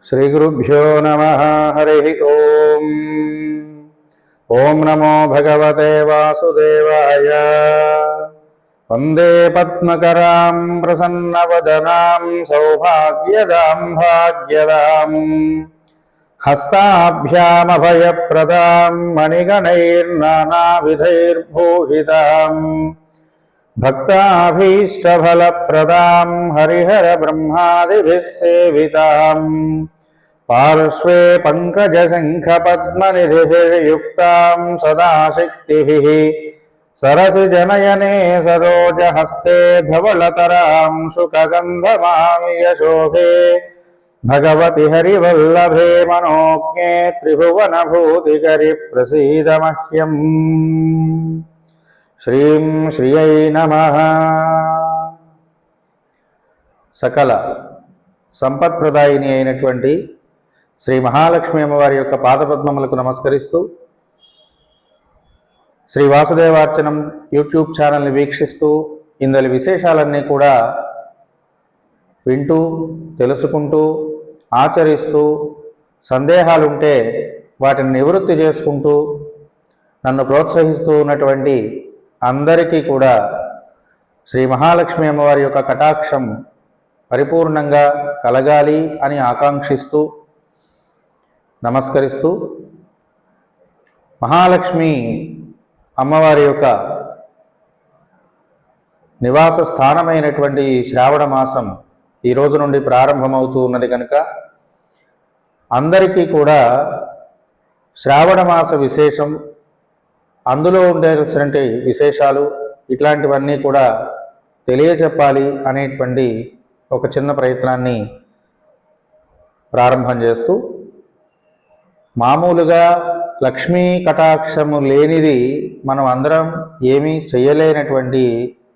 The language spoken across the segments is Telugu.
श्रीगुरुभ्यो नमः। हरि ओम। ओम नमो भगवते वासुदेवाय। वंदे पद्मकरां प्रसन्नवदनां सौभाग्यदां भाग्यदां हस्ताभ्यामभयप्रदां मणिगणैर्नानाविधैर्भूषितां भक्ताभीष्टफलप्रदां हरिहरब्रह्मादिभिः सेवितां पार्श्वे पङ्कजशङ्खपद्मनिधिर्युक्तां सदा शक्तिभिः सरसिजनयने सरोजहस्ते धवलतरां शुकगन्धमाल्यशोभे भगवति हरिवल्लभे मनोज्ञे त्रिभुवनभूतिकरि प्रसीद मह्यम्। श्रीं श्रियै नमः। सकल సంపత్ప్రదాయిని అయినటువంటి శ్రీ మహాలక్ష్మి అమ్మవారి యొక్క పాదపద్మములకు నమస్కరిస్తూ శ్రీ వాసుదేవార్చనం యూట్యూబ్ ఛానల్ని వీక్షిస్తూ ఇందలి విశేషాలన్నీ కూడా వింటూ తెలుసుకుంటూ ఆచరిస్తూ సందేహాలుంటే వాటిని నివృత్తి చేసుకుంటూ నన్ను ప్రోత్సహిస్తూ ఉన్నటువంటి అందరికీ కూడా శ్రీ మహాలక్ష్మి అమ్మవారి యొక్క కటాక్షం పరిపూర్ణంగా కలగాలి అని ఆకాంక్షిస్తూ నమస్కరిస్తూ మహాలక్ష్మి అమ్మవారి యొక్క నివాస స్థానమైనటువంటి శ్రావణ మాసం ఈ రోజు నుండి ప్రారంభమవుతూ ఉన్నది కనుక అందరికీ కూడా శ్రావణ మాస విశేషం, అందులో ఉండేటువంటి విశేషాలు ఇట్లాంటివన్నీ కూడా తెలియచెప్పాలి అనేటువంటి ఒక చిన్న ప్రయత్నాన్ని ప్రారంభం చేస్తూ, మామూలుగా లక్ష్మీ కటాక్షము లేనిది మనం అందరం ఏమీ చేయలేనటువంటి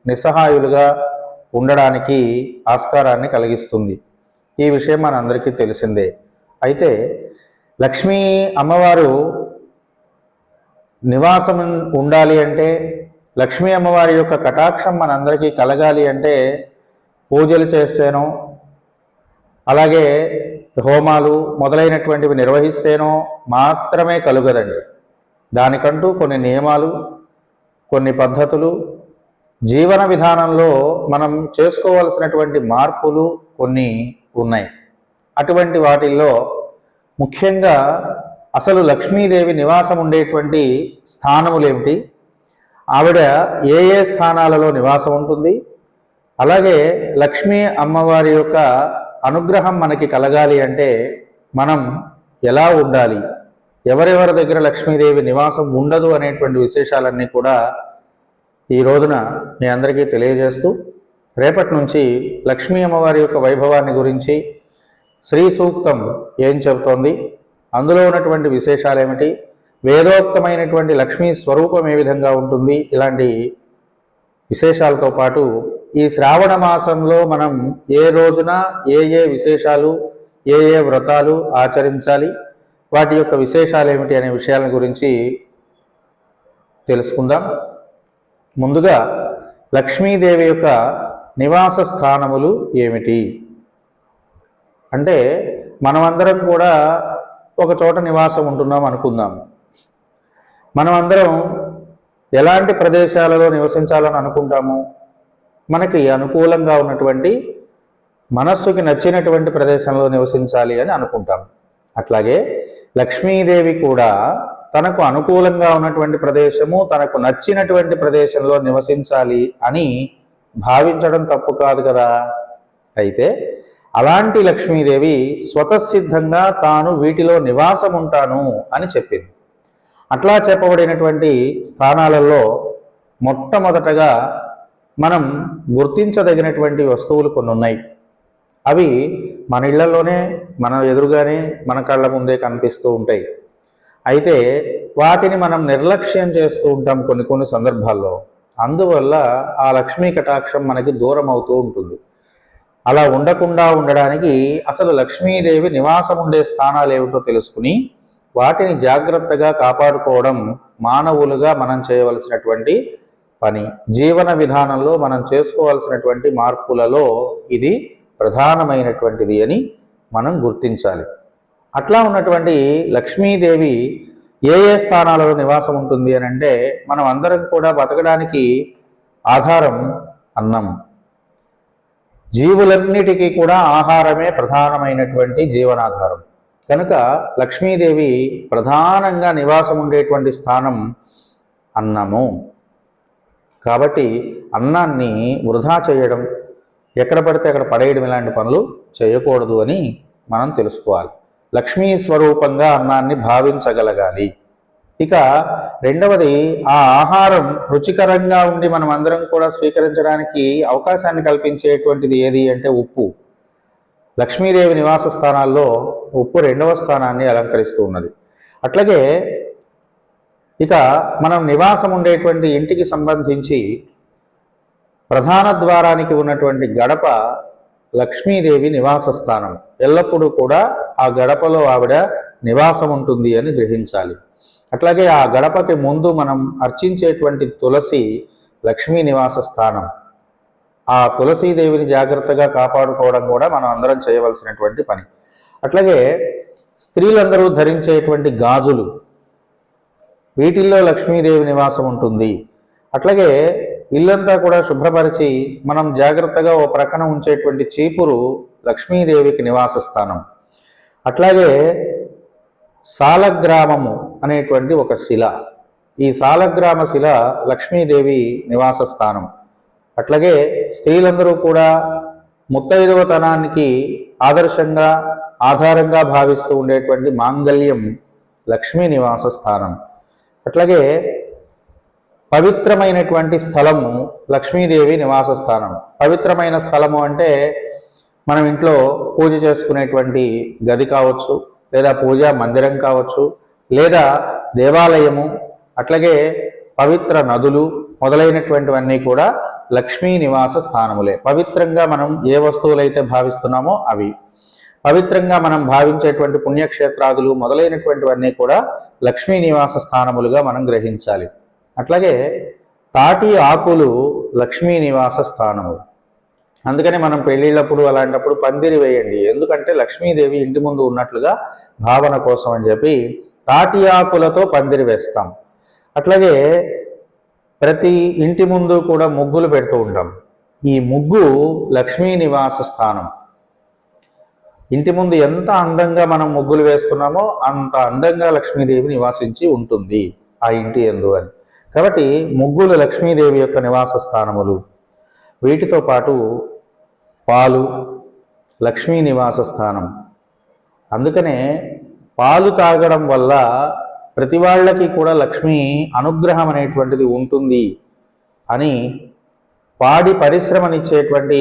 నిస్సహాయులుగా ఉండడానికి ఆస్కారాన్ని కలిగిస్తుంది. ఈ విషయం మనందరికీ తెలిసిందే. అయితే లక్ష్మీ అమ్మవారు నివాసం ఉండాలి అంటే, లక్ష్మీ అమ్మవారి యొక్క కటాక్షం మనందరికీ కలగాలి అంటే పూజలు చేస్తేనో, అలాగే హోమాలు మొదలైనటువంటివి నిర్వహిస్తేనో మాత్రమే కలుగదండి. దానికంటూ కొన్ని నియమాలు, కొన్ని పద్ధతులు, జీవన విధానంలో మనం చేసుకోవాల్సినటువంటి మార్పులు కొన్ని ఉన్నాయి. అటువంటి వాటిల్లో ముఖ్యంగా అసలు లక్ష్మీదేవి నివాసం ఉండేటువంటి స్థానములేమిటి, ఆవిడ ఏ ఏ స్థానాలలో నివాసం ఉంటుంది, అలాగే లక్ష్మీ అమ్మవారి యొక్క అనుగ్రహం మనకి కలగాలి అంటే మనం ఎలా ఉండాలి, ఎవరెవరి దగ్గర లక్ష్మీదేవి నివాసం ఉండదు అనేటువంటి విశేషాలన్నీ కూడా ఈ రోజున మీ అందరికీ తెలియజేస్తూ, రేపటి నుంచి లక్ష్మీ అమ్మవారి యొక్క వైభవాన్ని గురించి శ్రీ సూక్తం ఏం చెబుతోంది, అందులో ఉన్నటువంటి విశేషాలు ఏమిటి, వేదోక్తమైనటువంటి లక్ష్మీ స్వరూపం ఏ విధంగా ఉంటుంది, ఇలాంటి విశేషాలతో పాటు ఈ శ్రావణ మాసంలో మనం ఏ రోజున ఏ ఏ విశేషాలు, ఏ ఏ వ్రతాలు ఆచరించాలి, వాటి యొక్క విశేషాలు ఏమిటి అనే విషయాల గురించి తెలుసుకుందాం. ముందుగా లక్ష్మీదేవి యొక్క నివాస స్థానములు ఏమిటి అంటే, మనమందరం కూడా ఒక చోట నివాసం ఉంటున్నాం అనుకుందాం. మనమందరం ఎలాంటి ప్రదేశాలలో నివసించాలని అనుకుంటాము, మనకి అనుకూలంగా ఉన్నటువంటి, మనస్సుకి నచ్చినటువంటి ప్రదేశంలో నివసించాలి అని అనుకుంటాం. అట్లాగే లక్ష్మీదేవి కూడా తనకు అనుకూలంగా ఉన్నటువంటి ప్రదేశము, తనకు నచ్చినటువంటి ప్రదేశంలో నివసించాలి అని భావించడం తప్పు కాదు కదా. అయితే అలాంటి లక్ష్మీదేవి స్వతసిద్ధంగా తాను వీటిలో నివాసం ఉంటాను అని చెప్పింది. అట్లా చెప్పబడినటువంటి స్థానాలలో మొట్టమొదటగా మనం గుర్తించదగినటువంటి వస్తువులు కొన్ని ఉన్నాయి. అవి మన ఇళ్లలోనే, మన ఎదురుగానే, మన కళ్ళ ముందే కనిపిస్తూ ఉంటాయి. అయితే వాటిని మనం నిర్లక్ష్యం చేస్తూ ఉంటాం కొన్ని కొన్ని సందర్భాల్లో. అందువల్ల ఆ లక్ష్మీ కటాక్షం మనకి దూరం అవుతూ ఉంటుంది. అలా ఉండకుండా ఉండడానికి అసలు లక్ష్మీదేవి నివాసం ఉండే స్థానాలు ఏమిటో తెలుసుకుని వాటిని జాగ్రత్తగా కాపాడుకోవడం మానవులుగా మనం చేయవలసినటువంటి పని. జీవన విధానంలో మనం చేసుకోవాల్సినటువంటి మార్పులలో ఇది ప్రధానమైనటువంటిది అని మనం గుర్తించాలి. అట్లా ఉన్నటువంటి లక్ష్మీదేవి ఏ ఏ స్థానాలలో నివాసం ఉంటుంది అని అంటే, మనం అందరం కూడా బతకడానికి ఆధారం అన్నం. జీవులన్నిటికీ కూడా ఆహారమే ప్రధానమైనటువంటి జీవనాధారం. కనుక లక్ష్మీదేవి ప్రధానంగా నివాసం ఉండేటువంటి స్థానం అన్నము. కాబట్టి అన్నాన్ని వృధా చేయడం, ఎక్కడ పడితే అక్కడ పడేయడం ఇలాంటి పనులు చేయకూడదు అని మనం తెలుసుకోవాలి. లక్ష్మీ స్వరూపంగా అన్నాన్ని భావించగలగాలి. ఇక రెండవది, ఆ ఆహారం రుచికరంగా ఉండి మనం అందరం కూడా స్వీకరించడానికి అవకాశాన్ని కల్పించేటువంటిది ఏది అంటే ఉప్పు. లక్ష్మీదేవి నివాస స్థానాల్లో ఉప్పు రెండవ స్థానాన్ని అలంకరిస్తూ ఉన్నది. అట్లాగే ఇక మనం నివాసం ఉండేటువంటి ఇంటికి సంబంధించి ప్రధాన ద్వారానికి ఉన్నటువంటి గడప లక్ష్మీదేవి నివాస స్థానం. ఎల్లప్పుడూ కూడా ఆ గడపలో ఆవిడ నివాసం ఉంటుంది అని గ్రహించాలి. అట్లాగే ఆ గడపకి ముందు మనం అర్చించేటువంటి తులసి లక్ష్మీ నివాస స్థానం. ఆ తులసీదేవిని జాగ్రత్తగా కాపాడుకోవడం కూడా మనం అందరం చేయవలసినటువంటి పని. అట్లాగే స్త్రీలందరూ ధరించేటువంటి గాజులు, వీటిల్లో లక్ష్మీదేవి నివాసం ఉంటుంది. అట్లాగే ఇల్లంతా కూడా శుభ్రపరిచి మనం జాగ్రత్తగా ఓ ప్రక్కన ఉంచేటువంటి చీపురు లక్ష్మీదేవికి నివాస స్థానం. అట్లాగే సాలగ్రామము అనేటువంటి ఒక శిల, ఈ సాలగ్రామ శిల లక్ష్మీదేవి నివాస స్థానం. అట్లాగే స్త్రీలందరూ కూడా ముత్తైదవతనానికి ఆదర్శంగా ఆధారంగా భావిస్తూ ఉండేటువంటి మాంగళ్యం లక్ష్మీ నివాస స్థానం. అట్లాగే పవిత్రమైనటువంటి స్థలము లక్ష్మీదేవి నివాస స్థానం. పవిత్రమైన స్థలము అంటే మనం ఇంట్లో పూజ చేసుకునేటువంటి గది కావచ్చు, లేదా పూజా మందిరం కావచ్చు, లేదా దేవాలయము, అట్లాగే పవిత్ర నదులు మొదలైనటువంటివన్నీ కూడా లక్ష్మీ నివాస స్థానములే. పవిత్రంగా మనం ఏ వస్తువులైతే భావిస్తున్నామో అవి, పవిత్రంగా మనం భావించేటువంటి పుణ్యక్షేత్రాదులు మొదలైనటువంటివన్నీ కూడా లక్ష్మీ నివాస స్థానములుగా మనం గ్రహించాలి. అట్లాగే తాటి ఆకులు లక్ష్మీ నివాస స్థానములు. అందుకని మనం పెళ్ళిళ్ళప్పుడు అలాంటప్పుడు పందిరి వేయండి, ఎందుకంటే లక్ష్మీదేవి ఇంటి ముందు ఉన్నట్లుగా భావన కోసం అని చెప్పి తాటి ఆకులతో పందిరి వేస్తాం. అట్లాగే ప్రతి ఇంటి ముందు కూడా ముగ్గులు పెడుతూ ఉంటాం. ఈ ముగ్గు లక్ష్మీ నివాస స్థానం. ఇంటి ముందు ఎంత అందంగా మనం ముగ్గులు వేస్తున్నామో అంత అందంగా లక్ష్మీదేవి నివాసించి ఉంటుంది ఆ ఇంటి యందు అని. కాబట్టి ముగ్గులు లక్ష్మీదేవి యొక్క నివాస స్థానములు. వీటితో పాటు పాలు లక్ష్మీ నివాస స్థానం. అందుకనే పాలు తాగడం వల్ల ప్రతి వాళ్ళకి కూడా లక్ష్మీ అనుగ్రహం అనేటువంటిది ఉంటుంది అని పాడి పరిశ్రమనిచ్చేటువంటి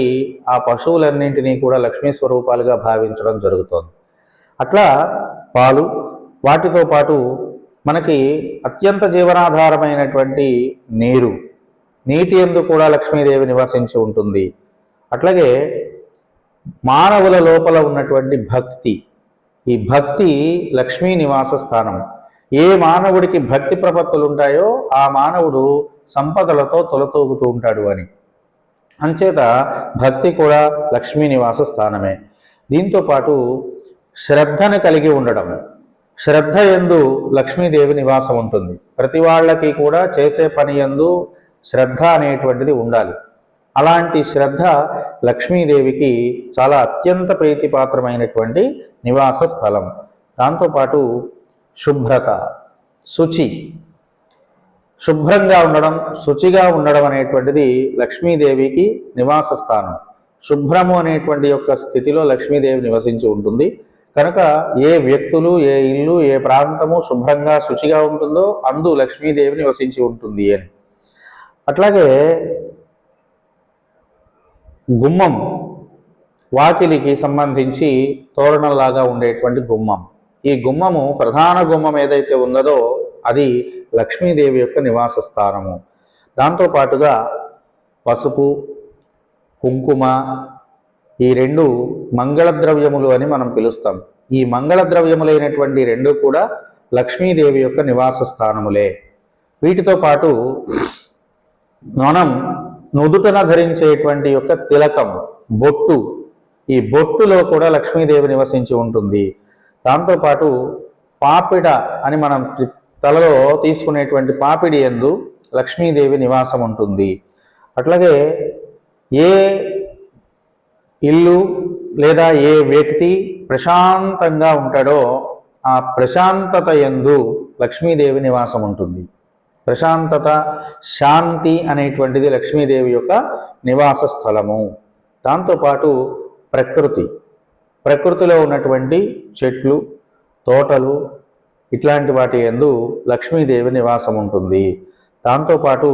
ఆ పశువులన్నింటినీ కూడా లక్ష్మీ స్వరూపాలుగా భావించడం జరుగుతోంది. అట్లా పాలు, వాటితో పాటు మనకి అత్యంత జీవనాధారమైనటువంటి నీరు, నీటి యందు కూడా లక్ష్మీదేవి నివసించి ఉంటుంది. అట్లాగే మానవుల లోపల ఉన్నటువంటి భక్తి, ఈ భక్తి లక్ష్మీ నివాస స్థానం. ఏ మానవుడికి భక్తి ప్రపత్తులు ఉంటాయో ఆ మానవుడు సంపదలతో తొలతూగుతూ ఉంటాడు అని. అంచేత భక్తి కూడా లక్ష్మీ నివాస స్థానమే. దీంతో పాటు శ్రద్ధను కలిగి ఉండడం, శ్రద్ధ యందు లక్ష్మీదేవి నివాసం ఉంటుంది. ప్రతి వాళ్ళకి కూడా చేసే పని యందు శ్రద్ధ అనేటువంటిది ఉండాలి. అలాంటి శ్రద్ధ లక్ష్మీదేవికి చాలా అత్యంత ప్రీతిపాత్రమైనటువంటి నివాస స్థలం. దాంతోపాటు శుభ్రత, శుచి, శుభ్రంగా ఉండడం, శుచిగా ఉండడం అనేటువంటిది లక్ష్మీదేవికి నివాస స్థానం. శుభ్రము అనేటువంటి యొక్క స్థితిలో లక్ష్మీదేవి నివసించి ఉంటుంది. కనుక ఏ వ్యక్తులు, ఏ ఇల్లు, ఏ ప్రాంతము శుభ్రంగా శుచిగా ఉంటుందో అందు లక్ష్మీదేవి నివసించి ఉంటుంది అని. అట్లాగే గుమ్మం, వాకిలికి సంబంధించి తోరణంలాగా ఉండేటువంటి గుమ్మం. ఈ గుమ్మము, ప్రధాన గుమ్మం ఏదైతే ఉన్నదో అది లక్ష్మీదేవి యొక్క నివాస స్థానము. దాంతోపాటుగా పసుపు, కుంకుమ, ఈ రెండు మంగళద్రవ్యములు అని మనం పిలుస్తాం. ఈ మంగళద్రవ్యములైనటువంటి రెండు కూడా లక్ష్మీదేవి యొక్క నివాస స్థానములే. వీటితో పాటు మనం నుదుటన ధరించేటువంటి యొక్క తిలకం, బొట్టు, ఈ బొట్టులో కూడా లక్ష్మీదేవి నివసించి ఉంటుంది. దాంతోపాటు పాపిడ అని మనం తలలో తీసుకునేటువంటి పాపిడి యందు లక్ష్మీదేవి నివాసం ఉంటుంది. అట్లాగే ఏ ఇల్లు లేదా ఏ వ్యక్తి ప్రశాంతంగా ఉంటాడో ఆ ప్రశాంతత యందు లక్ష్మీదేవి నివాసం ఉంటుంది. ప్రశాంతత, శాంతి అనేటువంటిది లక్ష్మీదేవి యొక్క నివాస స్థలము. దాంతోపాటు ప్రకృతిలో ఉన్నటువంటి చెట్లు, తోటలు ఇట్లాంటి వాటి యందు లక్ష్మీదేవి నివాసం ఉంటుంది. దాంతోపాటు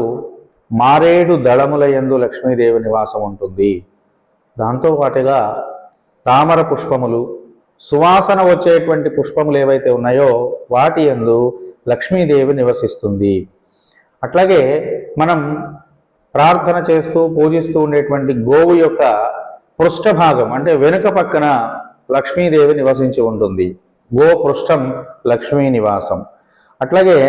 మారేడు దళముల యందు లక్ష్మీదేవి నివాసం ఉంటుంది. దాంతోపాటుగా తామర పుష్పములు, సువాసన వచ్చేటువంటి పుష్పములు ఏవైతే ఉన్నాయో వాటి యందు లక్ష్మీదేవి నివసిస్తుంది. అట్లాగే మనం ప్రార్థన చేస్తూ పూజిస్తూ ఉండేటువంటి గోవు యొక్క పృష్ఠభాగం అంటే వెనుక పక్కన లక్ష్మీదేవి నివసించి ఉంటుంది. గో పృష్ఠం లక్ష్మీ నివాసం. అట్లాగే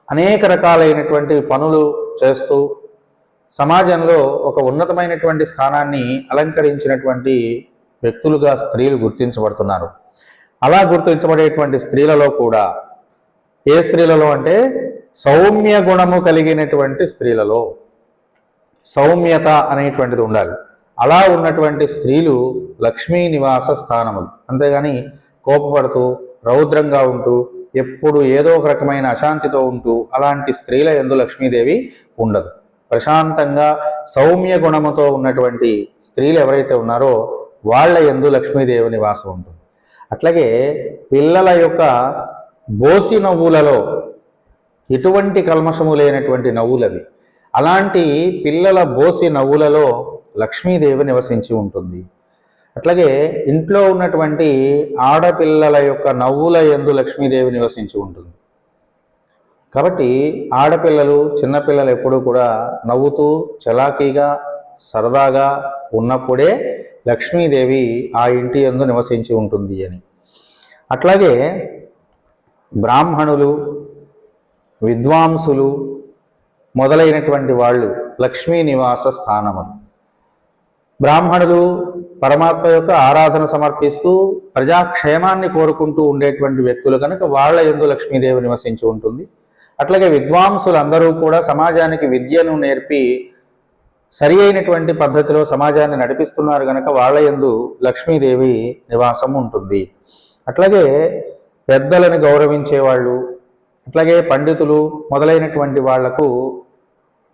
అనేక రకాలైనటువంటి పనులు చేస్తూ సమాజంలో ఒక ఉన్నతమైనటువంటి స్థానాన్ని అలంకరించినటువంటి వ్యక్తులుగా స్త్రీలు గుర్తించబడుతున్నారు. అలా గుర్తించబడేటువంటి స్త్రీలలో కూడా ఏ స్త్రీలలో అంటే సౌమ్య గుణము కలిగినటువంటి స్త్రీలలో సౌమ్యత అనేటువంటిది ఉండాలి. అలా ఉన్నటువంటి స్త్రీలు లక్ష్మీ నివాస స్థానములు. అంతేగాని కోపపడుతూ రౌద్రంగా ఉంటూ ఎప్పుడు ఏదో ఒక రకమైన అశాంతితో ఉంటూ అలాంటి స్త్రీల యందు లక్ష్మీదేవి ఉండదు. ప్రశాంతంగా సౌమ్య గుణముతో ఉన్నటువంటి స్త్రీలు ఎవరైతే ఉన్నారో వాళ్ళ యందు లక్ష్మీదేవి నివాసం ఉంటుంది. అట్లాగే పిల్లల యొక్క బోసి నవ్వులలో ఎటువంటి కల్మషము లేనటువంటి నవ్వులవి. అలాంటి పిల్లల బోసి నవ్వులలో లక్ష్మీదేవి నివసించి ఉంటుంది. అట్లాగే ఇంట్లో ఉన్నటువంటి ఆడపిల్లల యొక్క నవ్వుల యందు లక్ష్మీదేవి నివసించి ఉంటుంది. కాబట్టి ఆడపిల్లలు, చిన్నపిల్లలు ఎప్పుడూ కూడా నవ్వుతూ చలాకీగా సరదాగా ఉన్నప్పుడే లక్ష్మీదేవి ఆ ఇంటి యందు నివసించి ఉంటుంది అని. అట్లాగే బ్రాహ్మణులు, విద్వాంసులు మొదలైనటువంటి వాళ్ళు లక్ష్మీ నివాస స్థానములు. బ్రాహ్మణులు పరమాత్మ యొక్క ఆరాధన సమర్పిస్తూ ప్రజాక్షేమాన్ని కోరుకుంటూ ఉండేటువంటి వ్యక్తులు కనుక వాళ్ళ యందు లక్ష్మీదేవి నివసించి ఉంటుంది. అట్లాగే విద్వాంసులు అందరూ కూడా సమాజానికి విద్యను నేర్పి సరి అయినటువంటి పద్ధతిలో సమాజాన్ని నడిపిస్తున్నారు కనుక వాళ్ళ యందు లక్ష్మీదేవి నివాసం ఉంటుంది. అట్లాగే పెద్దలను గౌరవించేవాళ్ళు, అట్లాగే పండితులు మొదలైనటువంటి వాళ్లకు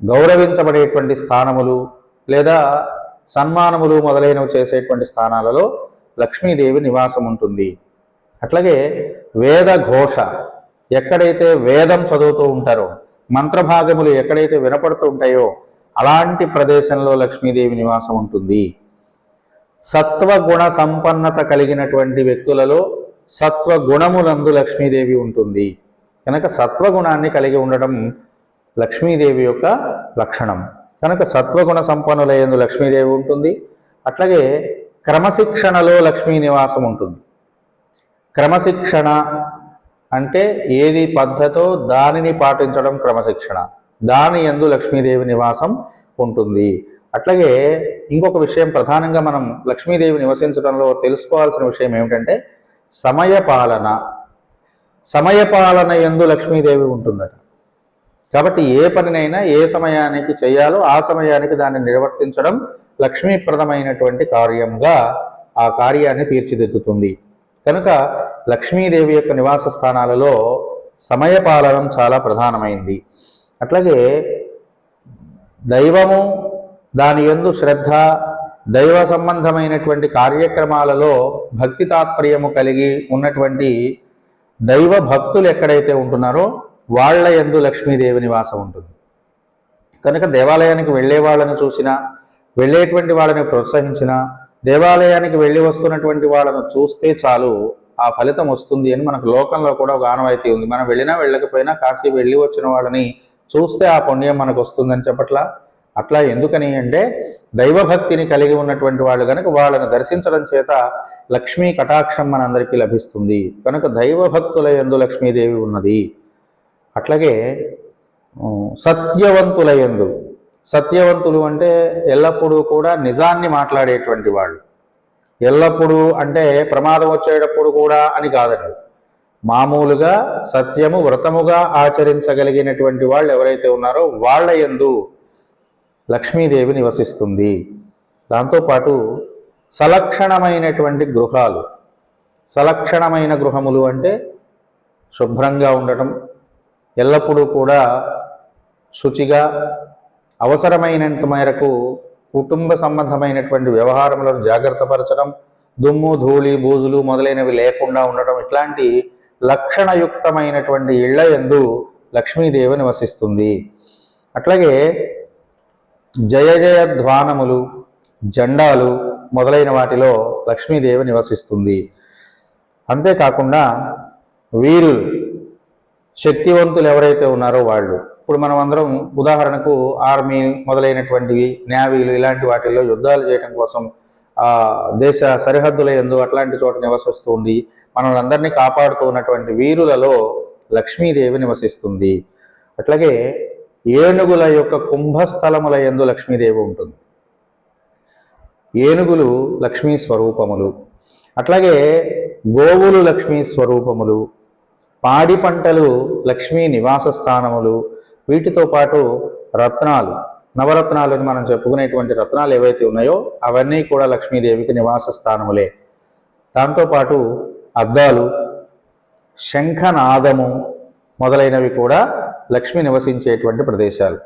గౌరవించబడేటువంటి స్థానములు లేదా సన్మానములు మొదలైనవి చేసేటువంటి స్థానాలలో లక్ష్మీదేవి నివాసం ఉంటుంది. అట్లాగే వేద ఘోష, ఎక్కడైతే వేదం చదువుతూ ఉంటారో, మంత్రభాగములు ఎక్కడైతే వినపడుతూ ఉంటాయో అలాంటి ప్రదేశంలో లక్ష్మీదేవి నివాసం ఉంటుంది. సత్వగుణ సంపన్నత కలిగినటువంటి వ్యక్తులలో సత్వగుణములందు లక్ష్మీదేవి ఉంటుంది. కనుక సత్వగుణాన్ని కలిగి ఉండడం లక్ష్మీదేవి యొక్క లక్షణం. కనుక సత్వగుణ సంపన్నుల యందు లక్ష్మీదేవి ఉంటుంది. అట్లాగే క్రమశిక్షణలో లక్ష్మీ నివాసం ఉంటుంది. క్రమశిక్షణ అంటే ఏది పద్ధతో దానిని పాటించడం క్రమశిక్షణ. దాని యందు లక్ష్మీదేవి నివాసం ఉంటుంది. అట్లాగే ఇంకొక విషయం ప్రధానంగా మనం లక్ష్మీదేవి నివసించడంలో తెలుసుకోవాల్సిన విషయం ఏమిటంటే సమయపాలన యందు లక్ష్మీదేవి ఉంటుందట. కాబట్టి ఏ పనినైనా ఏ సమయానికి చేయాలో ఆ సమయానికి దాన్ని నిర్వర్తించడం లక్ష్మీప్రదమైనటువంటి కార్యంగా ఆ కార్యాన్ని తీర్చిదిద్దుతుంది. కనుక లక్ష్మీదేవి యొక్క నివాస స్థానాలలో సమయపాలనం చాలా ప్రధానమైంది. అట్లాగే దైవము, దాని యందు శ్రద్ధ, దైవ సంబంధమైనటువంటి కార్యక్రమాలలో భక్తి తాత్పర్యము కలిగి ఉన్నటువంటి దైవ భక్తులు ఎక్కడైతే ఉంటున్నారో వాళ్ళ యందు లక్ష్మీదేవి నివాసం ఉంటుంది. కనుక దేవాలయానికి వెళ్ళే వాళ్ళని చూసినా, వెళ్ళేటువంటి వాళ్ళని ప్రోత్సహించినా, దేవాలయానికి వెళ్ళి వస్తున్నటువంటి వాళ్ళను చూస్తే చాలు ఆ ఫలితం వస్తుంది అని మనకు లోకంలో కూడా ఒక ఆనవాయితీ ఉంది. మనం వెళ్ళినా వెళ్ళకపోయినా కాశీ వెళ్ళి వచ్చిన వాళ్ళని చూస్తే ఆ పుణ్యం మనకు వస్తుందని చెప్పట్లా. అట్లా ఎందుకని అంటే దైవభక్తిని కలిగి ఉన్నటువంటి వాళ్ళు కనుక వాళ్ళని దర్శించడం చేత లక్ష్మీ కటాక్షం మనందరికీ లభిస్తుంది. కనుక దైవభక్తుల యందు లక్ష్మీదేవి ఉన్నది. అట్లాగే సత్యవంతుల యందు, సత్యవంతులు అంటే ఎల్లప్పుడూ కూడా నిజాన్ని మాట్లాడేటువంటి వాళ్ళు. ఎల్లప్పుడూ అంటే ప్రమాదం వచ్చేటప్పుడు కూడా అని కాదండి. మామూలుగా సత్యము వ్రతముగా ఆచరించగలిగినటువంటి వాళ్ళు ఎవరైతే ఉన్నారో వాళ్ళ యందు లక్ష్మీదేవి నివసిస్తుంది. దాంతోపాటు సలక్షణమైనటువంటి గృహాలు, సలక్షణమైన గృహములు అంటే శుభ్రంగా ఉండటం, ఎల్లప్పుడూ కూడా శుచిగా, అవసరమైనంత మేరకు కుటుంబ సంబంధమైనటువంటి వ్యవహారములను జాగ్రత్తపరచడం, దుమ్ము ధూళి బూజులు మొదలైనవి లేకుండా ఉండటం, ఇట్లాంటి లక్షణయుక్తమైనటువంటి ఇళ్ల యందు లక్ష్మీదేవి నివసిస్తుంది. అట్లాగే జయ జయ ధ్వానములు, జెండాలు మొదలైన వాటిలో లక్ష్మీదేవి నివసిస్తుంది. అంతేకాకుండా వీరులు, శక్తివంతులు ఎవరైతే ఉన్నారో వాళ్ళు, ఇప్పుడు మనం అందరం ఉదాహరణకు ఆర్మీ మొదలైనటువంటివి, నేవీలు ఇలాంటి వాటిల్లో యుద్ధాలు చేయడం కోసం దేశ సరిహద్దుల యందు అట్లాంటి చోట నివసిస్తుంది. మనల్ని అందరినీ కాపాడుతూ ఉన్నటువంటి వీరులలో లక్ష్మీదేవి నివసిస్తుంది. అట్లాగే ఏనుగుల యొక్క కుంభస్థలముల యందు లక్ష్మీదేవి ఉంటుంది. ఏనుగులు లక్ష్మీ స్వరూపములు. అట్లాగే గోవులు లక్ష్మీ స్వరూపములు, పాడి పంటలు లక్ష్మీ నివాస స్థానములు. వీటితో పాటు రత్నాలు, నవరత్నాలు అని మనం చెప్పుకునేటువంటి రత్నాలు ఏవైతే ఉన్నాయో అవన్నీ కూడా లక్ష్మీదేవికి నివాస స్థానములే. దాంతోపాటు అద్దాలు, శంఖనాదము మొదలైనవి కూడా లక్ష్మి నివసించేటువంటి ప్రదేశాలు.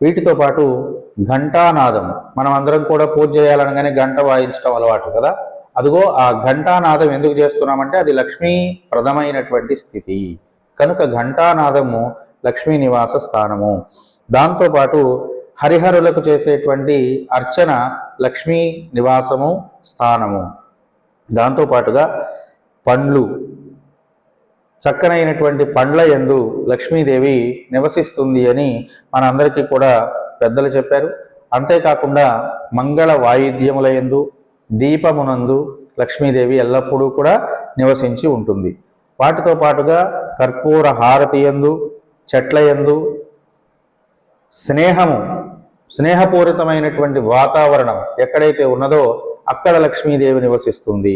వీటితో పాటు ఘంటానాదం, మనం అందరం కూడా పూజ చేయాలనగానే గంట వాయించడం అలవాటు కదా. అదిగో ఆ ఘంటానాదం ఎందుకు చేస్తున్నామంటే అది లక్ష్మీ ప్రదమైనటువంటి స్థితి కనుక ఘంటానాదము లక్ష్మీ నివాస స్థానము. దాంతోపాటు హరిహరులకు చేసేటువంటి అర్చన లక్ష్మీ నివాసము స్థానము. దాంతోపాటుగా పండ్లు, చక్కనైనటువంటి పండ్ల యందు లక్ష్మీదేవి నివసిస్తుంది అని మనందరికీ కూడా పెద్దలు చెప్పారు. అంతేకాకుండా మంగళ వాయిద్యముల యందు, దీపమునందు లక్ష్మీదేవి ఎల్లప్పుడూ కూడా నివసించి ఉంటుంది. వాటితో పాటుగా కర్పూర హారతి యందు, చెట్ల యందు, స్నేహపూరితమైనటువంటి వాతావరణం ఎక్కడైతే ఉన్నదో అక్కడ లక్ష్మీదేవి నివసిస్తుంది.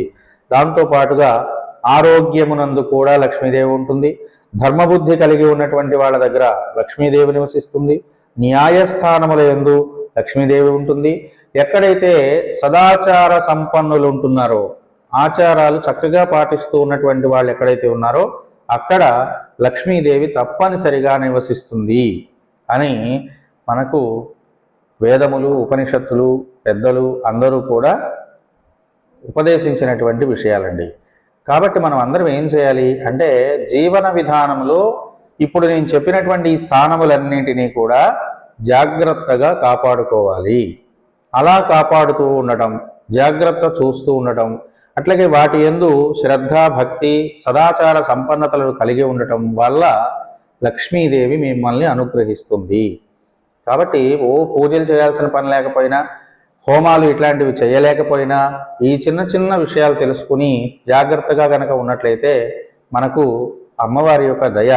దాంతోపాటుగా ఆరోగ్యమునందు కూడా లక్ష్మీదేవి ఉంటుంది. ధర్మబుద్ధి కలిగి ఉన్నటువంటి వాళ్ళ దగ్గర లక్ష్మీదేవి నివసిస్తుంది. న్యాయస్థానముల యందు లక్ష్మీదేవి ఉంటుంది. ఎక్కడైతే సదాచార సంపన్నులు ఉంటున్నారో, ఆచారాలు చక్కగా పాటిస్తూ ఉన్నటువంటి వాళ్ళు ఎక్కడైతే ఉన్నారో అక్కడ లక్ష్మీదేవి తప్పనిసరిగా నివసిస్తుంది అని మనకు వేదములు, ఉపనిషత్తులు, పెద్దలు అందరూ కూడా ఉపదేశించినటువంటి విషయాలండి. కాబట్టి మనం అందరం ఏం చేయాలి అంటే జీవన విధానంలో ఇప్పుడు నేను చెప్పినటువంటి ఈ స్థానములన్నింటినీ కూడా జాగ్రత్తగా కాపాడుకోవాలి. అలా కాపాడుతూ ఉండటం, జాగ్రత్త చూస్తూ ఉండటం, అట్లాగే వాటి యందు శ్రద్ధ, భక్తి, సదాచార సంపన్నతలను కలిగి ఉండటం వల్ల లక్ష్మీదేవి మిమ్మల్ని అనుగ్రహిస్తుంది. కాబట్టి పూజలు చేయాల్సిన పని లేకపోయినా, హోమాలు ఇట్లాంటివి చేయలేకపోయినా ఈ చిన్న చిన్న విషయాలు తెలుసుకుని జాగ్రత్తగా కనుక ఉన్నట్లయితే మనకు అమ్మవారి యొక్క దయ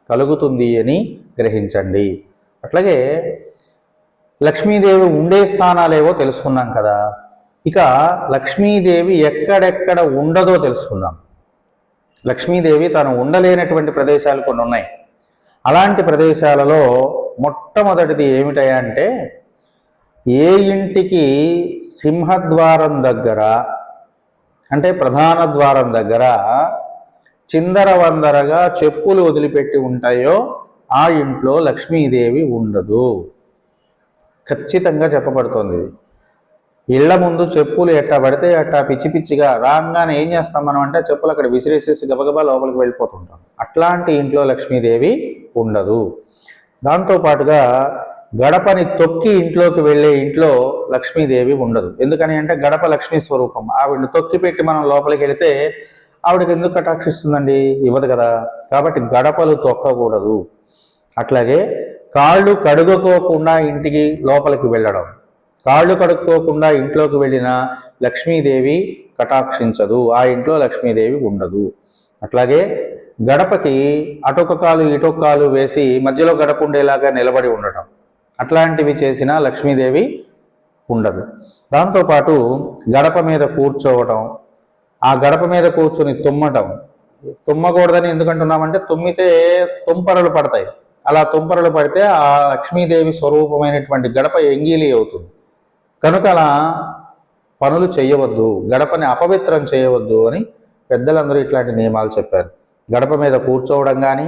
కలుగుతుంది అని గ్రహించండి. అట్లాగే లక్ష్మీదేవి ఉండే స్థానాలేవో తెలుసుకున్నాం కదా. ఇక లక్ష్మీదేవి ఎక్కడెక్కడ ఉండదో తెలుసుకుందాం. లక్ష్మీదేవి తను ఉండలేనటువంటి ప్రదేశాలు కొన్ని ఉన్నాయి. అలాంటి ప్రదేశాలలో మొట్టమొదటిది ఏమిటయా అంటే ఏ ఇంటికి సింహద్వారం దగ్గర అంటే ప్రధాన ద్వారం దగ్గర చిందరవందరగా చెప్పులు వదిలిపెట్టి ఉంటాయో ఆ ఇంట్లో లక్ష్మీదేవి ఉండదు. ఖచ్చితంగా చెప్పబడుతోంది. ఇళ్ల ముందు చెప్పులు ఎట్టా పడితే అట్టా పిచ్చి పిచ్చిగా రాగానే ఏం చేస్తాం మనం అంటే చెప్పులు అక్కడ విసిరేసేసి గబగబా లోపలికి వెళ్ళిపోతుంటాం. అట్లాంటి ఇంట్లో లక్ష్మీదేవి ఉండదు. దాంతోపాటుగా గడపని తొక్కి ఇంట్లోకి వెళ్ళే ఇంట్లో లక్ష్మీదేవి ఉండదు. ఎందుకని అంటే గడప లక్ష్మీ స్వరూపం. ఆవిడని తొక్కి పెట్టి మనం లోపలికి వెళితే ఆవిడకి ఎందుకు కటాక్షిస్తుందండి? ఇవ్వదు కదా. కాబట్టి గడపలు తొక్కకూడదు. అట్లాగే కాళ్ళు కడుగుకోకుండా ఇంటికి లోపలికి వెళ్ళడం, కాళ్ళు కడుక్కోకుండా ఇంట్లోకి వెళ్ళిన లక్ష్మీదేవి కటాక్షించదు. ఆ ఇంట్లో లక్ష్మీదేవి ఉండదు. అట్లాగే గడపకి అటొక కాలు ఇటొక కాలు వేసి మధ్యలో గడప ఉండేలాగా నిలబడి ఉండటం, అట్లాంటివి చేసినా లక్ష్మీదేవి ఉండదు. దాంతోపాటు గడప మీద కూర్చోవటం, ఆ గడప మీద కూర్చుని తుమ్మటం, తుమ్మకూడదని ఎందుకంటున్నామంటే తుమ్మితే తుంపరలు పడతాయి. అలా తుంపరలు పడితే ఆ లక్ష్మీదేవి స్వరూపమైనటువంటి గడప ఎంగిలి అవుతుంది. కనుక అలా పనులు చేయవద్దు, గడపని అపవిత్రం చేయవద్దు అని పెద్దలందరూ ఇట్లాంటి నియమాలు చెప్పారు. గడప మీద కూర్చోవడం కానీ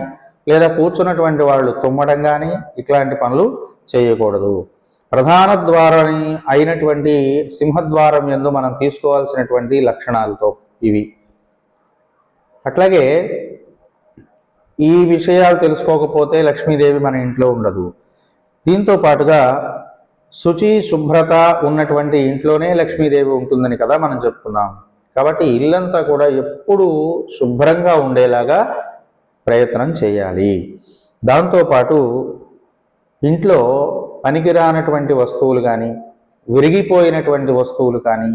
లేదా కూర్చున్నటువంటి వాళ్ళు తుమ్మడం కానీ ఇట్లాంటి పనులు చేయకూడదు. ప్రధాన ద్వారాన్ని అయినటువంటి సింహద్వారం యందు మనం తీసుకోవాల్సినటువంటి లక్షణాలతో ఇవి. అట్లాగే ఈ విషయాలు తెలుసుకోకపోతే లక్ష్మీదేవి మన ఇంట్లో ఉండదు. దీంతో పాటుగా శుచి శుభ్రత ఉన్నటువంటి ఇంట్లోనే లక్ష్మీదేవి ఉంటుందని కదా మనం చెప్పుకున్నాం. కాబట్టి ఇల్లంతా కూడా ఎప్పుడూ శుభ్రంగా ఉండేలాగా ప్రయత్నం చేయాలి. దాంతోపాటు ఇంట్లో పనికిరానటువంటి వస్తువులు కానీ, విరిగిపోయినటువంటి వస్తువులు కానీ,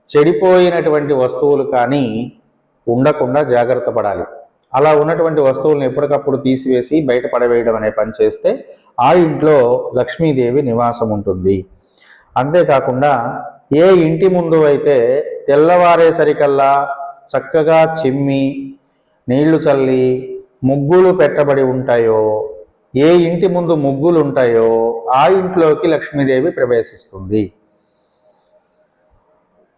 చెడిపోయినటువంటి వస్తువులు కానీ ఉండకుండా జాగ్రత్త పడాలి. అలా ఉన్నటువంటి వస్తువులను ఎప్పటికప్పుడు తీసివేసి బయట పడవేయడం అనే పని చేస్తే ఆ ఇంట్లో లక్ష్మీదేవి నివాసం ఉంటుంది. అంతేకాకుండా ఏ ఇంటి ముందు అయితే తెల్లవారేసరికల్లా చక్కగా చిమ్మి నీళ్లు చల్లి ముగ్గులు పెట్టబడి ఉంటాయో, ఏ ఇంటి ముందు ముగ్గులు ఉంటాయో ఆ ఇంట్లోకి లక్ష్మీదేవి ప్రవేశిస్తుంది.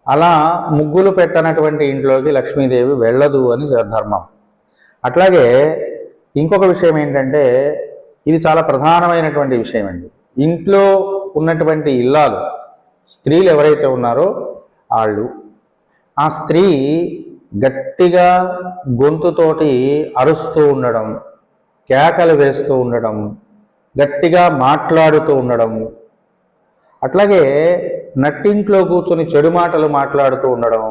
అలా ముగ్గులు పెట్టనటువంటి ఇంట్లోకి లక్ష్మీదేవి వెళ్ళదు అని ధర్మం. అట్లాగే ఇంకొక విషయం ఏంటంటే, ఇది చాలా ప్రధానమైనటువంటి విషయం అండి. ఇంట్లో ఉన్నటువంటి ఇల్లాలు స్త్రీలు ఎవరైతే ఉన్నారో వాళ్ళు, ఆ స్త్రీ గట్టిగా గొంతుతోటి అరుస్తూ ఉండడం, కేకలు వేస్తూ ఉండడం, గట్టిగా మాట్లాడుతూ ఉండడం, అట్లాగే నట్టింట్లో కూర్చొని చెడు మాటలు మాట్లాడుతూ ఉండడం,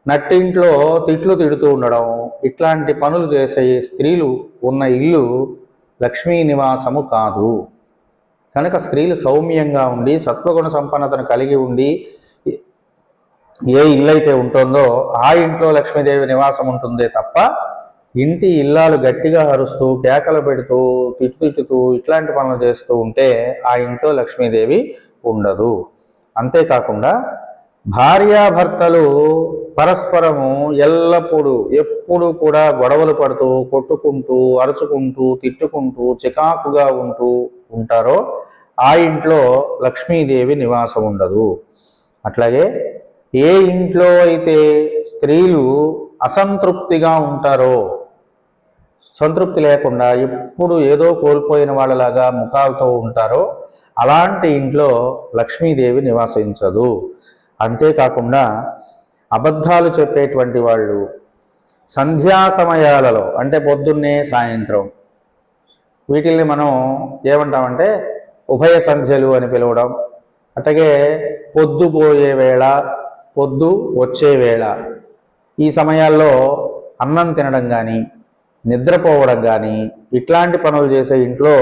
నట్టింట్లో తిట్లు తిడుతూ ఉండడం, ఇట్లాంటి పనులు చేసే స్త్రీలు ఉన్న ఇల్లు లక్ష్మీ నివాసము కాదు. కనుక స్త్రీలు సౌమ్యంగా ఉండి సత్వగుణ సంపన్నతను కలిగి ఉండి ఏ ఇల్లు అయితే ఉంటుందో ఆ ఇంట్లో లక్ష్మీదేవి నివాసం ఉంటుందే తప్ప ఇంటి ఇల్లాలు గట్టిగా అరుస్తూ కేకలు పెడుతూ తిట్టుతూ ఇట్లాంటి పనులు చేస్తూ ఉంటే ఆ ఇంట్లో లక్ష్మీదేవి ఉండదు. అంతేకాకుండా భార్యాభర్తలు పరస్పరము ఎప్పుడు కూడా గొడవలు పడుతూ కొట్టుకుంటూ అరుచుకుంటూ తిట్టుకుంటూ చికాకుగా ఉంటారో ఆ ఇంట్లో లక్ష్మీదేవి నివాసం ఉండదు. అట్లాగే ఏ ఇంట్లో అయితే స్త్రీలు అసంతృప్తిగా ఉంటారో, సంతృప్తి లేకుండా ఎప్పుడు ఏదో కోల్పోయిన వాళ్ళలాగా ముఖాలతో ఉంటారో అలాంటి ఇంట్లో లక్ష్మీదేవి నివాసించదు. అంతేకాకుండా అబద్ధాలు చెప్పేటువంటి వాళ్ళు సంధ్యా సమయాలలో, అంటే పొద్దున్నే సాయంత్రం, వీటిల్ని మనం ఏమంటామంటే ఉభయ సంధ్యలు అని పిలవడం. అట్లాగే పొద్దుపోయే వేళ, పొద్దు వచ్చే వేళ, ఈ సమయాల్లో అన్నం తినడం కానీ నిద్రపోవడం కానీ ఇట్లాంటి పనులు చేసే ఇంట్లో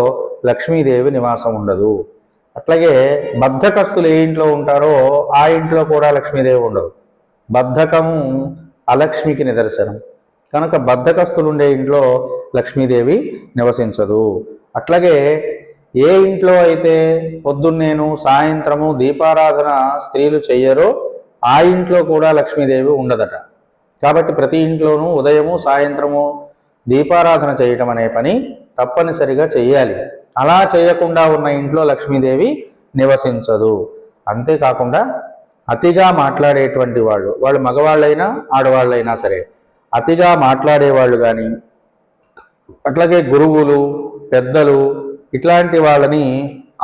లక్ష్మీదేవి నివాసం ఉండదు. అట్లాగే బద్ధకస్తులు ఏ ఇంట్లో ఉంటారో ఆ ఇంట్లో కూడా లక్ష్మీదేవి ఉండదు. బద్ధకము అలక్ష్మికి నిదర్శనం. కనుక బద్ధకస్తులు ఉండే ఇంట్లో లక్ష్మీదేవి నివసించదు. అట్లాగే ఏ ఇంట్లో అయితే పొద్దున్నేను సాయంత్రము దీపారాధన స్త్రీలు చెయ్యరో ఆ ఇంట్లో కూడా లక్ష్మీదేవి ఉండదట. కాబట్టి ప్రతి ఇంట్లోనూ ఉదయము సాయంత్రము దీపారాధన చేయటం అనే పని తప్పనిసరిగా చెయ్యాలి. అలా చేయకుండా ఉన్న ఇంట్లో లక్ష్మీదేవి నివసించదు. అంతేకాకుండా అతిగా మాట్లాడేటువంటి వాళ్ళు మగవాళ్ళైనా ఆడవాళ్ళైనా సరే, అతిగా మాట్లాడేవాళ్ళు కానీ, అట్లాగే గురువులు పెద్దలు ఇట్లాంటి వాళ్ళని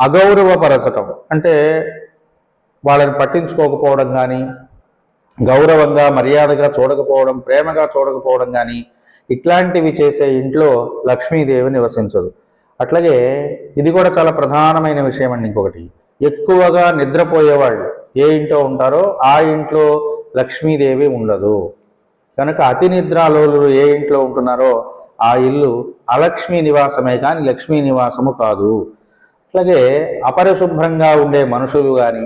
అగౌరవపరచటం, అంటే వాళ్ళని పట్టించుకోకపోవడం కానీ, గౌరవంగా మర్యాదగా చూడకపోవడం, ప్రేమగా చూడకపోవడం కానీ ఇట్లాంటివి చేసే ఇంట్లో లక్ష్మీదేవి నివసించదు. అట్లాగే ఇది కూడా చాలా ప్రధానమైన విషయం అండి. ఇంకొకటి, ఎక్కువగా నిద్రపోయేవాళ్ళు ఏ ఇంట్లో ఉంటారో ఆ ఇంట్లో లక్ష్మీదేవి ఉండదు. కనుక అతి నిద్రాలోలులు ఏ ఇంట్లో ఉంటున్నారో ఆ ఇల్లు అలక్ష్మీ నివాసమే కానీ లక్ష్మీ నివాసము కాదు. అట్లాగే అపరిశుభ్రంగా ఉండే మనుషులు కానీ,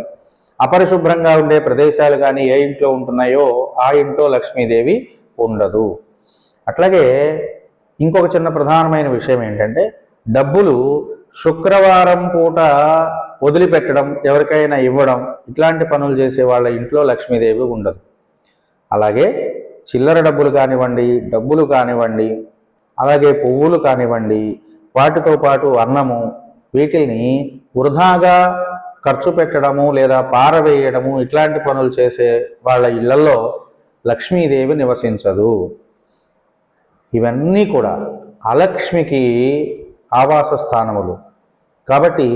అపరిశుభ్రంగా ఉండే ప్రదేశాలు కానీ ఏ ఇంట్లో ఉంటున్నాయో ఆ ఇంట్లో లక్ష్మీదేవి ఉండదు. అట్లాగే ఇంకొక చిన్న ప్రధానమైన విషయం ఏంటంటే, డబ్బులు శుక్రవారం పూట వదిలిపెట్టడం, ఎవరికైనా ఇవ్వడం, ఇట్లాంటి పనులు చేసే వాళ్ళ ఇంట్లో లక్ష్మీదేవి ఉండదు. అలాగే చిల్లర డబ్బులు కానివ్వండి, డబ్బులు కానివ్వండి, అలాగే పువ్వులు కానివ్వండి, వాటితో పాటు అన్నము, వీటిని వృధాగా ఖర్చు పెట్టడము లేదా పారవేయడము, ఇట్లాంటి పనులు చేసే వాళ్ళ ఇళ్లలో లక్ష్మీదేవి నివసించదు. ఇవన్నీ కూడా అలక్ష్మికి ఆవాస స్థానములు. కాబట్టి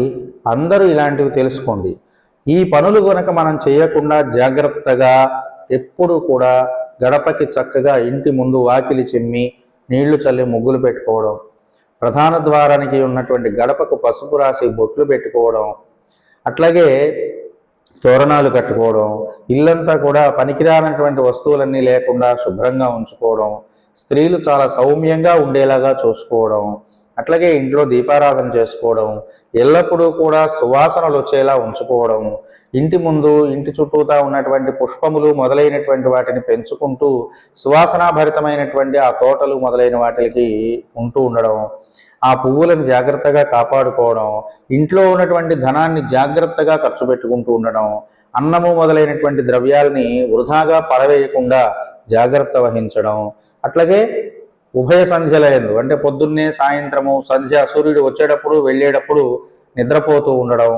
అందరూ ఇలాంటివి తెలుసుకోండి. ఈ పనులు కనుక మనం చేయకుండా జాగ్రత్తగా ఎప్పుడు కూడా గడపకి చక్కగా ఇంటి ముందు వాకిలి చిమ్మి నీళ్లు చల్లి ముగ్గులు పెట్టుకోవడం, ప్రధాన ద్వారానికి ఉన్నటువంటి గడపకు పసుపు రాసి బొట్లు పెట్టుకోవడం, అట్లాగే తోరణాలు కట్టుకోవడం, ఇల్లంతా కూడా పనికిరానటువంటి వస్తువులన్నీ లేకుండా శుభ్రంగా ఉంచుకోవడం, స్త్రీలు చాలా సౌమ్యంగా ఉండేలాగా చూసుకోవడం, అట్లాగే ఇంట్లో దీపారాధన చేసుకోవడం, ఎల్లప్పుడూ కూడా సువాసనలు వచ్చేలా ఉంచుకోవడం, ఇంటి ముందు ఇంటి చుట్టూతా ఉన్నటువంటి పుష్పములు మొదలైనటువంటి వాటిని పెంచుకుంటూ సువాసనాభరితమైనటువంటి ఆ తోటలు మొదలైన వాటికి ఉంటూ ఉండడం, ఆ పువ్వులను జాగ్రత్తగా కాపాడుకోవడం, ఇంట్లో ఉన్నటువంటి ధనాన్ని జాగ్రత్తగా ఖర్చు పెట్టుకుంటూ ఉండడం, అన్నము మొదలైనటువంటి ద్రవ్యాలని వృధాగా పడవేయకుండా జాగ్రత్త వహించడం, అట్లాగే ఉభయ సంధ్యల యందు అంటే పొద్దున్నే సాయంత్రము సంధ్య సూర్యుడు వచ్చేటప్పుడు వెళ్ళేటప్పుడు నిద్రపోతూ ఉండడం,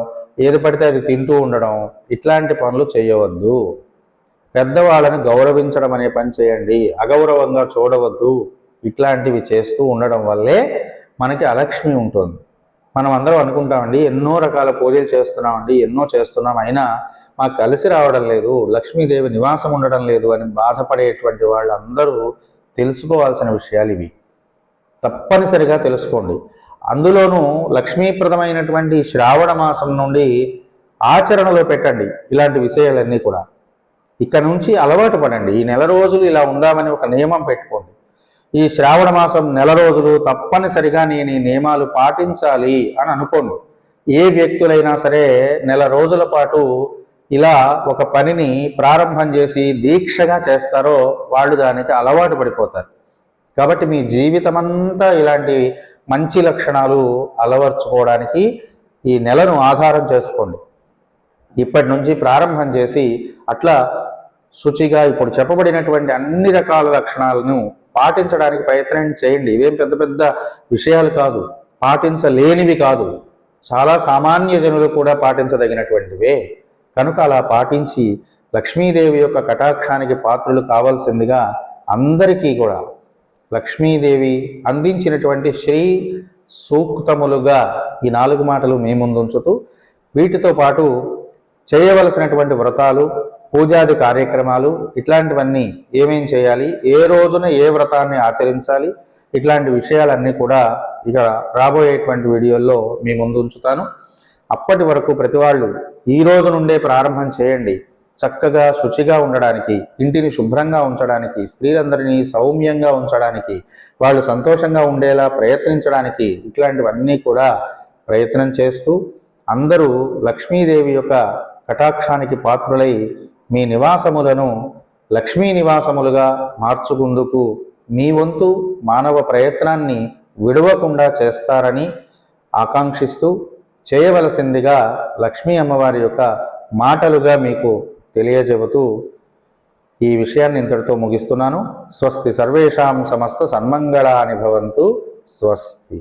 ఏది పడితే అది తింటూ ఉండడం, ఇట్లాంటి పనులు చేయవద్దు. పెద్దవాళ్ళని గౌరవించడం అనే పని చేయండి, అగౌరవంగా చూడవద్దు. ఇట్లాంటివి చేస్తూ ఉండడం వల్లే మనకి అలక్ష్మి ఉంటుంది. మనం అందరం అనుకుంటామండి, ఎన్నో రకాల పూజలు చేస్తున్నామండి, ఎన్నో చేస్తున్నాం, అయినా మాకు కలిసి రావడం లేదు, లక్ష్మీదేవి నివాసం ఉండడం లేదు అని బాధపడేటువంటి వాళ్ళందరూ తెలుసుకోవాల్సిన విషయాలు ఇవి. తప్పనిసరిగా తెలుసుకోండి. అందులోనూ లక్ష్మీప్రదమైనటువంటి శ్రావణ మాసం నుండి ఆచరణలో పెట్టండి ఇలాంటి విషయాలన్నీ కూడా. ఇక్కడ నుంచి అలవాటు పడండి. ఈ నెల రోజులు ఇలా ఉందామని ఒక నియమం పెట్టుకోండి. ఈ శ్రావణ మాసం నెల రోజులు తప్పనిసరిగా నేను ఈ నియమాలు పాటించాలి అని అనుకోండి. ఏ వ్యక్తులైనా సరే నెల రోజుల పాటు ఇలా ఒక పనిని ప్రారంభం చేసి దీక్షగా చేస్తారో వాళ్ళు దానికి అలవాటు పడిపోతారు. కాబట్టి మీ జీవితమంతా ఇలాంటి మంచి లక్షణాలు అలవర్చుకోవడానికి ఈ నెలను ఆధారం చేసుకోండి. ఇప్పటి నుంచి ప్రారంభం చేసి అట్లా శుచిగా ఇప్పుడు చెప్పబడినటువంటి అన్ని రకాల లక్షణాలను పాటించడానికి ప్రయత్నం చేయండి. ఇవేం పెద్ద పెద్ద విషయాలు కాదు, పాటించలేనివి కాదు, చాలా సామాన్య జనులు కూడా పాటించదగినటువంటివే. కనుక అలా పాటించి లక్ష్మీదేవి యొక్క కటాక్షానికి పాత్రలు కావాల్సిందిగా అందరికీ కూడా లక్ష్మీదేవి అందించినటువంటి శ్రీ సూక్తములుగా ఈ 4 మాటలు మీ ముందుంచుతూ, వీటితో పాటు చేయవలసినటువంటి వ్రతాలు, పూజాది కార్యక్రమాలు, ఇట్లాంటివన్నీ ఏమేం చేయాలి, ఏ రోజున ఏ వ్రతాన్ని ఆచరించాలి, ఇట్లాంటి విషయాలన్నీ కూడా ఇక రాబోయేటువంటి వీడియోల్లో మీ ముందు ఉంచుతాను. అప్పటి వరకు ప్రతి వాళ్ళు ఈ రోజు నుండే ప్రారంభం చేయండి. చక్కగా శుచిగా ఉండడానికి, ఇంటిని శుభ్రంగా ఉంచడానికి, స్త్రీలందరినీ సౌమ్యంగా ఉంచడానికి, వాళ్ళు సంతోషంగా ఉండేలా ప్రయత్నించడానికి, ఇట్లాంటివన్నీ కూడా ప్రయత్నం చేస్తూ అందరూ లక్ష్మీదేవి యొక్క కటాక్షానికి పాత్రులై మీ నివాసములను లక్ష్మీ నివాసములుగా మార్చుకుందుకు మీ వంతు మానవ ప్రయత్నాన్ని విడవకుండా చేస్తారని ఆకాంక్షిస్తూ, చేయవలసిందిగా లక్ష్మీ అమ్మవారి యొక్క మాటలుగా మీకు తెలియజెబుతూ ఈ విషయాన్ని ఇంతటితో ముగిస్తున్నాను. స్వస్తి సర్వేషాం సమస్త సన్మంగళాని భవంతు. స్వస్తి.